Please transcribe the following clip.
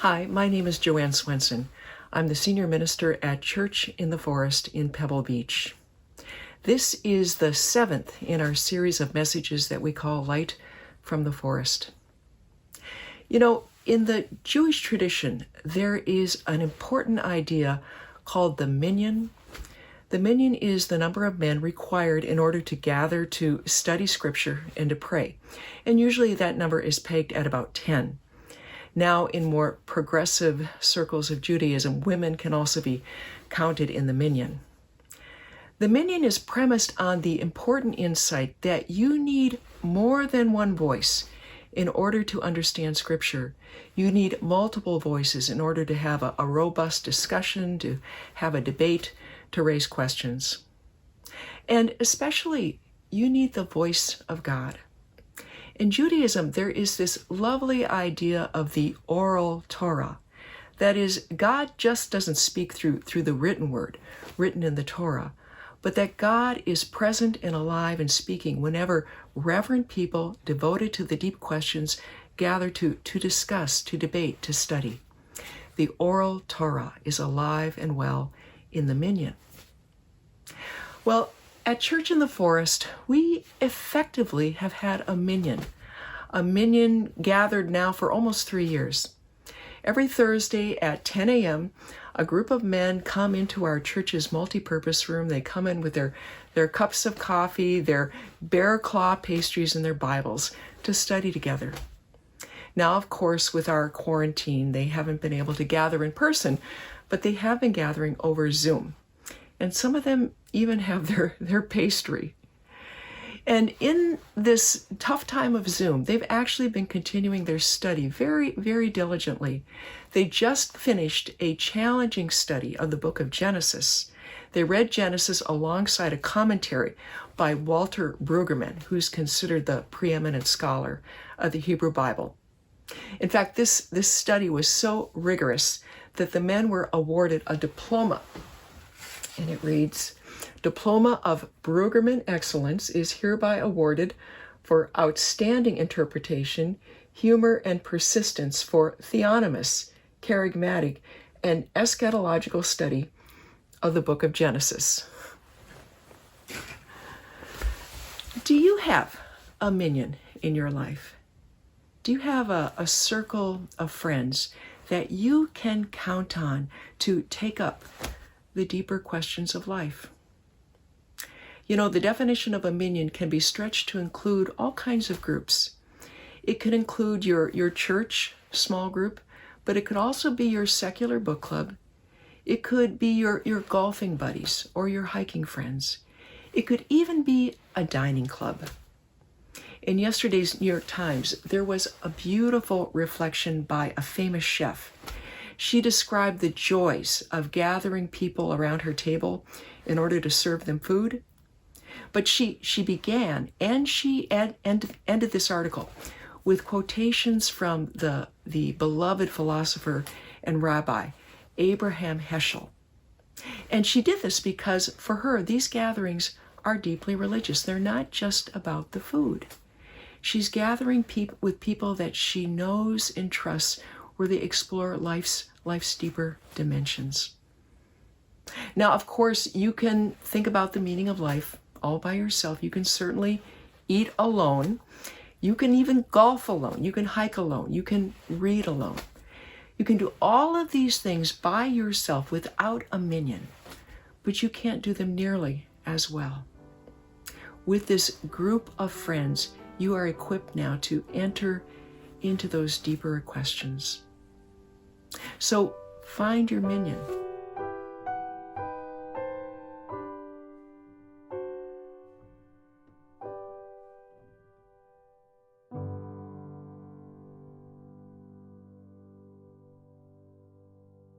Hi, my name is Joanne Swenson. I'm the senior minister at Church in the Forest in Pebble Beach. This is the 7th in our series of messages that we call Light from the Forest. You know, in the Jewish tradition, there is an important idea called the minyan. The minyan is the number of men required in order to gather to study scripture and to pray. And usually that number is pegged at about 10. Now, in more progressive circles of Judaism, women can also be counted in the minyan. The minyan is premised on the important insight that you need more than one voice in order to understand Scripture. You need multiple voices in order to have a robust discussion, to have a debate, to raise questions. And especially, you need the voice of God. In Judaism, there is this lovely idea of the oral Torah. That is, God just doesn't speak through the written word, written in the Torah, but that God is present and alive and speaking whenever reverent people devoted to the deep questions gather to discuss, to debate, to study. The oral Torah is alive and well in the minyan. Well, at Church in the Forest, we effectively have had a minyan gathered now for almost 3 years. Every Thursday at 10 a.m., a group of men come into our church's multipurpose room. They come in with their cups of coffee, their bear claw pastries, and their Bibles to study together. Now, of course, with our quarantine, they haven't been able to gather in person, but they have been gathering over Zoom. And some of them even have their pastry. And in this tough time of Zoom, they've actually been continuing their study very, very diligently. They just finished a challenging study of the book of Genesis. They read Genesis alongside a commentary by Walter Brueggemann, who's considered the preeminent scholar of the Hebrew Bible. In fact, this study was so rigorous that the men were awarded a diploma. And it reads, "Diploma of Brueggemann Excellence is hereby awarded for outstanding interpretation, humor, and persistence for theonomous, charismatic, and eschatological study of the book of Genesis." Do you have a minyan in your life? Do you have a circle of friends that you can count on to take up the deeper questions of life? You know, the definition of a minyan can be stretched to include all kinds of groups. It could include your church small group, but it could also be your secular book club. It could be your golfing buddies or your hiking friends. It could even be a dining club. In yesterday's New York Times, there was a beautiful reflection by a famous chef. She described the joys of gathering people around her table in order to serve them food. But she began, and she ended this article with quotations from the beloved philosopher and rabbi, Abraham Heschel. And she did this because, for her, these gatherings are deeply religious. They're not just about the food. She's gathering with people that she knows and trusts, where they explore life's deeper dimensions. Now, of course, you can think about the meaning of life all by yourself. You can certainly eat alone. You can even golf alone. You can hike alone. You can read alone. You can do all of these things by yourself without a minyan, but you can't do them nearly as well. With this group of friends, you are equipped now to enter into those deeper questions. So find your minyan.